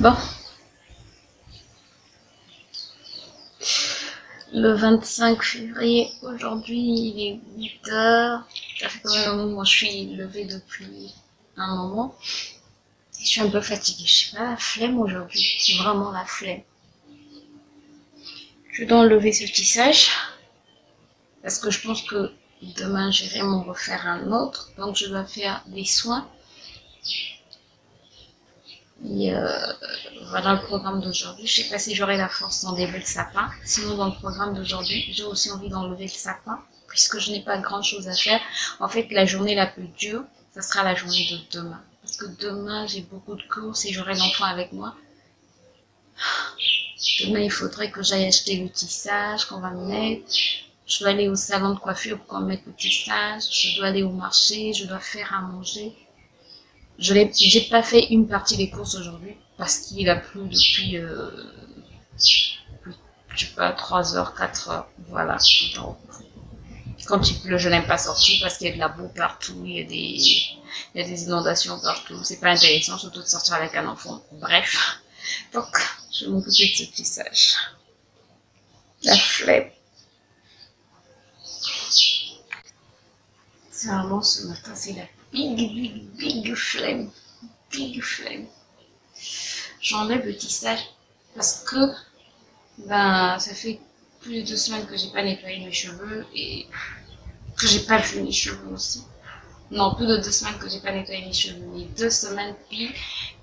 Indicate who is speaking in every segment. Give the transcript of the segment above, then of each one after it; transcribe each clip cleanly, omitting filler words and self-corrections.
Speaker 1: Bon, le 25 février, aujourd'hui, il est 8 heures. Ça fait quand même un moment que je suis levée depuis un moment. Je suis un peu fatiguée. Je sais pas, la flemme aujourd'hui. Vraiment la flemme. Je dois enlever ce tissage. Parce que je pense que demain, j'irai m'en refaire un autre. Donc, je dois faire des soins. Et voilà le programme d'aujourd'hui. Je sais pas si j'aurai la force d'enlever le sapin. Sinon, dans le programme d'aujourd'hui, j'ai aussi envie d'enlever le sapin. Puisque je n'ai pas grand chose à faire. En fait, la journée la plus dure, ça sera la journée de demain. Parce que demain, j'ai beaucoup de courses et j'aurai l'enfant avec moi. Demain, il faudrait que j'aille acheter le tissage qu'on va me mettre. Je dois aller au salon de coiffure pour qu'on me mette le tissage. Je dois aller au marché. Je dois faire à manger. J'ai pas fait une partie des courses aujourd'hui parce qu'il a plu depuis, je sais pas, 3 heures, 4 heures. Voilà. Donc, quand il pleut, je n'aime pas sortir parce qu'il y a de la boue partout, il y a des inondations partout. C'est pas intéressant, surtout de sortir avec un enfant. Bref. Donc, je vais m'occuper de ce tissage. La flemme. C'est vraiment ce matin, c'est la big flemme. Big flemme. J'enlève le tissage parce que ben ça fait plus de 2 semaines que j'ai pas nettoyé mes cheveux et que j'ai pas fait mes cheveux aussi. Non, plus de 2 semaines que j'ai pas nettoyé mes cheveux. Mais 2 semaines pile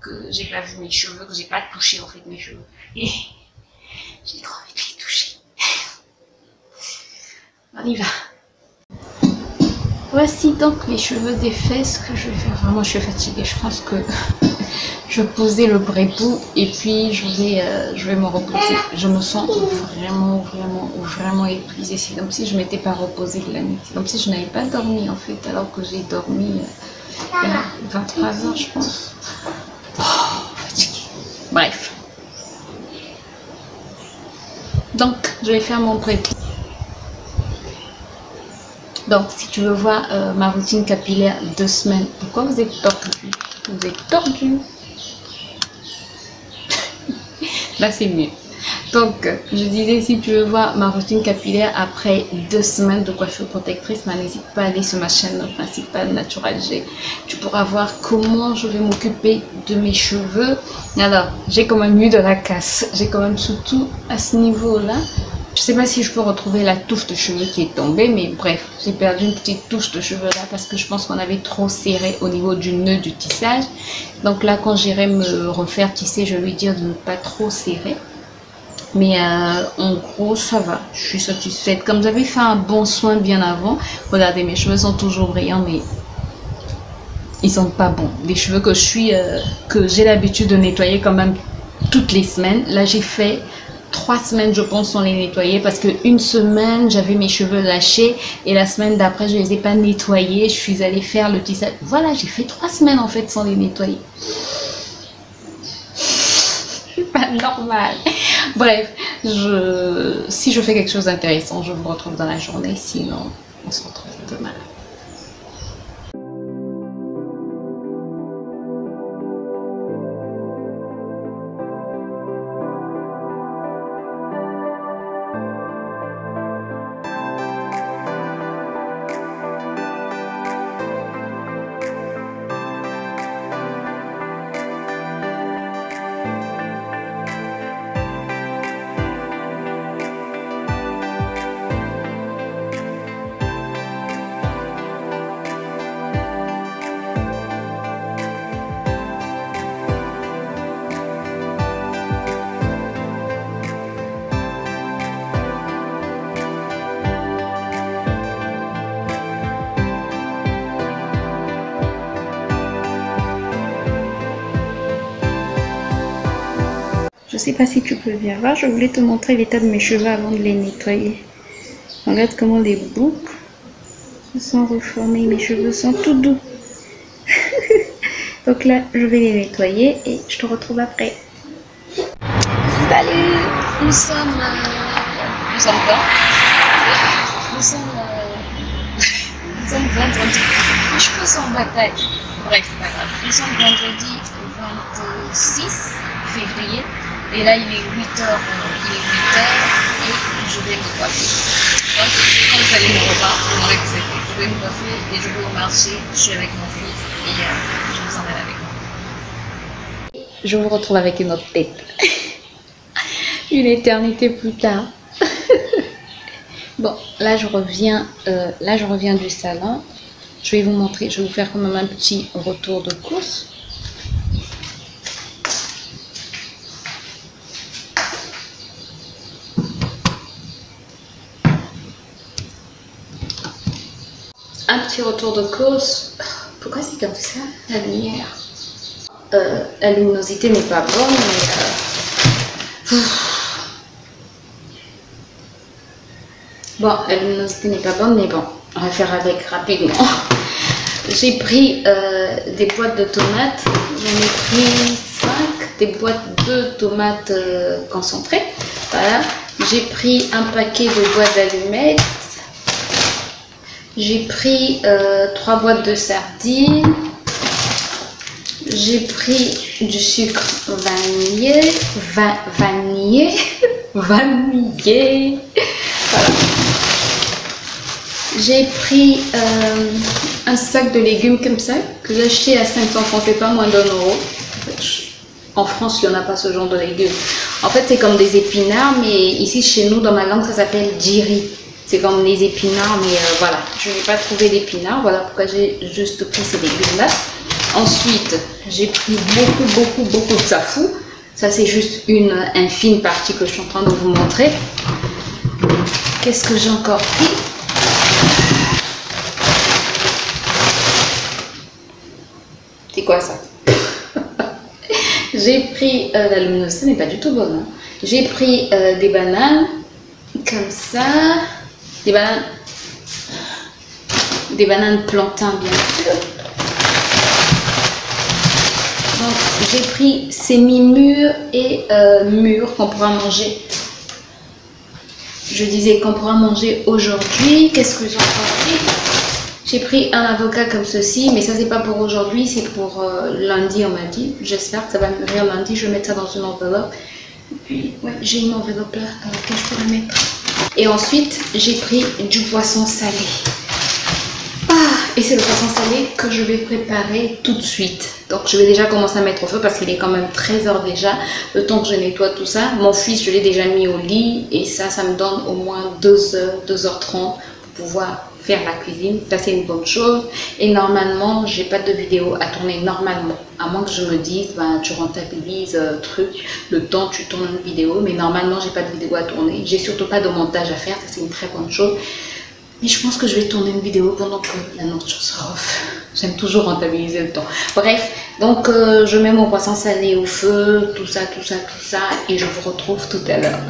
Speaker 1: que j'ai pas vu mes cheveux, que j'ai pas touché en fait mes cheveux. Et j'ai trop envie de les toucher. On y va. Voici donc mes cheveux défaits, ce que je vais faire. Vraiment, je suis fatiguée. Je pense que je vais poser le brébou et puis je vais me reposer. Je me sens vraiment épuisée. C'est comme si je m'étais pas reposée de la nuit. C'est comme si je n'avais pas dormi en fait, alors que j'ai dormi 23 heures, je pense. Oh, fatiguée. Bref. Donc, je vais faire mon brébou. Donc, si tu veux voir ma routine capillaire 2 semaines, pourquoi vous êtes tordu? Vous êtes tordu. Là, c'est mieux. Donc, je disais, si tu veux voir ma routine capillaire après 2 semaines de coiffure protectrice, n'hésite pas à aller sur ma chaîne principale Natural G. Tu pourras voir comment je vais m'occuper de mes cheveux. Alors, j'ai quand même eu de la casse. J'ai quand même surtout à ce niveau-là. Je sais pas si je peux retrouver la touffe de cheveux qui est tombée, mais bref, j'ai perdu une petite touche de cheveux là parce que je pense qu'on avait trop serré au niveau du nœud du tissage. Donc là, quand j'irai me refaire tisser, je vais lui dire de ne pas trop serrer. Mais en gros, ça va. Je suis satisfaite. Comme j'avais fait un bon soin bien avant, regardez, mes cheveux sont toujours brillants, mais ils sont pas bons. Les cheveux que que j'ai l'habitude de nettoyer quand même toutes les semaines. Là, j'ai fait 3 semaines, je pense, sans les nettoyer parce que une semaine, j'avais mes cheveux lâchés et la semaine d'après, je les ai pas nettoyés. Je suis allée faire le tissage. Voilà, j'ai fait 3 semaines en fait sans les nettoyer. C'est pas normal. Bref, si je fais quelque chose d'intéressant, je vous retrouve dans la journée. Sinon, on se retrouve demain. Je sais pas si tu peux bien voir, je voulais te montrer l'état de mes cheveux avant de les nettoyer. Regarde comment les boucles se sont reformées, mes cheveux sont tout doux. Donc là, je vais les nettoyer et je te retrouve après. Salut! Nous sommes quand? Nous sommes vendredi. Mes cheveux sont en bataille. Bref, c'est pas grave. Nous sommes vendredi 26 février. février. Et là, il est 8h, et je vais me coiffer. Donc, quand vous allez me revoir, vous m'aurez vu, je vais me coiffer et je vais au marché. Je suis avec mon fils et je vous emmène avec moi. Je vous retrouve avec une autre tête. Une éternité plus tard. Bon, là je reviens du salon. Je vais vous montrer, je vais vous faire quand même un petit retour de course. Un petit retour de course. Pourquoi c'est comme ça, la lumière? La luminosité n'est pas bonne, mais... Bon, la luminosité n'est pas bonne, mais bon, on va faire avec rapidement. J'ai pris des boîtes de tomates. J'en ai pris 5, des boîtes de tomates concentrées. Voilà. J'ai pris un paquet de boîtes d'allumettes. J'ai pris 3 boîtes de sardines. J'ai pris du sucre vanillé. Vanillé. Voilà. J'ai pris un sac de légumes comme ça que j'ai acheté à 500 francs, c'est pas moins d'1 euro. En France, il n'y en a pas ce genre de légumes. En fait, c'est comme des épinards, mais ici chez nous, dans ma langue, ça s'appelle djiri. C'est comme les épinards, mais voilà. Je n'ai pas trouvé d'épinards, voilà pourquoi j'ai juste pris ces légumes-là. Ensuite, j'ai pris beaucoup de safou. Ça, c'est juste une infime partie que je suis en train de vous montrer. Qu'est-ce que j'ai encore pris? C'est quoi ça? J'ai pris, la luminosité n'est pas du tout bonne. Hein. J'ai pris des bananes, comme ça. Des bananes plantains, bien sûr. Donc, j'ai pris semi-mûrs et mûrs qu'on pourra manger. Je disais qu'on pourra manger aujourd'hui. Qu'est-ce que j'ai encore pris? J'ai pris un avocat comme ceci, mais ça c'est pas pour aujourd'hui, c'est pour lundi on m'a dit. J'espère que ça va mûrir lundi, je vais mettre ça dans une enveloppe. Et puis ouais, j'ai une enveloppe là dans laquelle je pourrais mettre. Et ensuite j'ai pris du poisson salé. Et c'est le poisson salé que je vais préparer tout de suite. Donc je vais déjà commencer à mettre au feu parce qu'il est quand même 13h déjà. Le temps que je nettoie tout ça. Mon fils, je l'ai déjà mis au lit. Et ça me donne au moins 2h, 2h30 pour pouvoir faire la cuisine. Ça, c'est une bonne chose. Et normalement, j'ai pas de vidéo à tourner normalement. À moins que je me dise, ben, tu rentabilises le temps, tu tournes une vidéo. Mais normalement, j'ai pas de vidéo à tourner. J'ai surtout pas de montage à faire. Ça, c'est une très bonne chose. Mais je pense que je vais tourner une vidéo pendant que la nourriture sera off. J'aime toujours rentabiliser le temps. Bref, donc je mets mon poisson salé au feu, tout ça, et je vous retrouve tout à l'heure.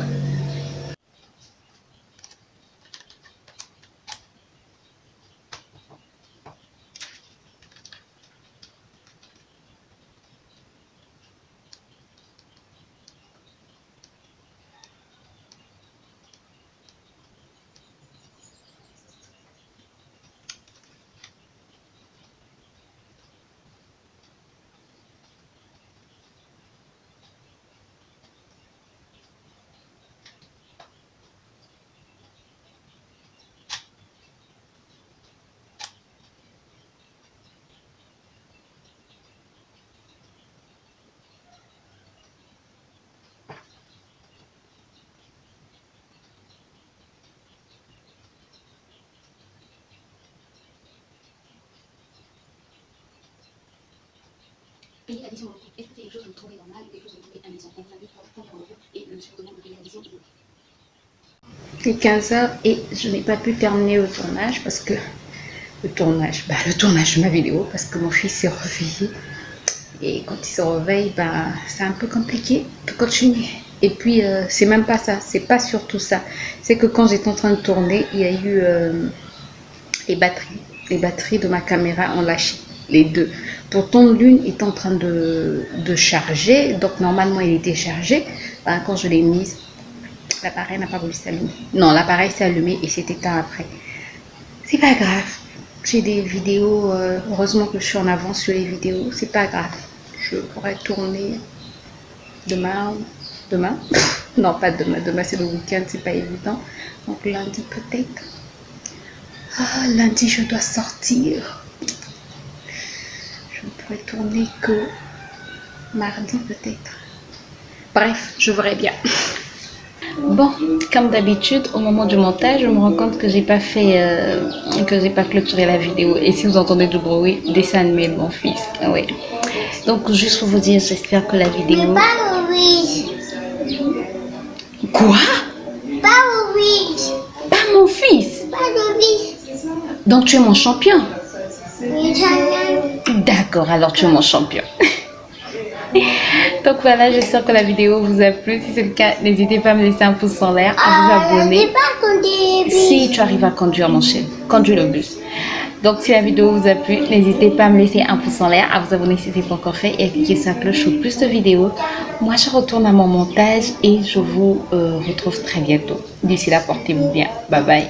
Speaker 1: Payer l'addition dans le truc. Est-ce que c'est quelque chose que vous trouvez normal ou quelque chose que vous trouvez indécent? On vous invite 30 € et le monsieur vous demande de payer l'addition. Il est 15h et je n'ai pas pu terminer le tournage parce que le tournage de ma vidéo parce que mon fils s'est réveillé et quand il se réveille, c'est un peu compliqué de continuer. Et puis c'est même pas ça, c'est pas surtout ça. C'est que quand j'étais en train de tourner, il y a eu les batteries de ma caméra ont lâché. Les deux. Pourtant, l'une est en train de charger. Donc, normalement, il était chargé. Quand je l'ai mise, l'appareil n'a pas voulu s'allumer. Non, l'appareil s'est allumé et s'est éteint après. C'est pas grave. J'ai des vidéos. Heureusement que je suis en avance sur les vidéos. C'est pas grave. Je pourrais tourner demain, demain, non pas demain, demain c'est le week-end, c'est pas évident. Donc lundi peut-être. Ah, lundi je dois sortir. Je ne pourrai tourner que mardi peut-être. Bref, je verrai bien. Bon, comme d'habitude, au moment du montage, je me rends compte que j'ai pas clôturé la vidéo. Et si vous entendez du bruit, dessin animé de mon fils. Oui. Donc, juste pour vous dire, j'espère que la vidéo.
Speaker 2: Mais pas oui.
Speaker 1: Quoi?
Speaker 2: Pas oui.
Speaker 1: Pas mon fils.
Speaker 2: Pas oui.
Speaker 1: Donc, tu es mon champion.
Speaker 2: Oui,
Speaker 1: D'accord, alors tu es mon champion. Donc voilà, j'espère que la vidéo vous a plu. Si c'est le cas, n'hésitez pas à me laisser un pouce en l'air, à vous abonner. Si tu arrives à conduire mon chien, conduis le bus. Donc si la vidéo vous a plu, n'hésitez pas à me laisser un pouce en l'air, à vous abonner si ce n'est pas encore fait et à cliquer sur la cloche pour plus de vidéos. Moi je retourne à mon montage et je vous retrouve très bientôt. D'ici là, portez-vous bien. Bye bye.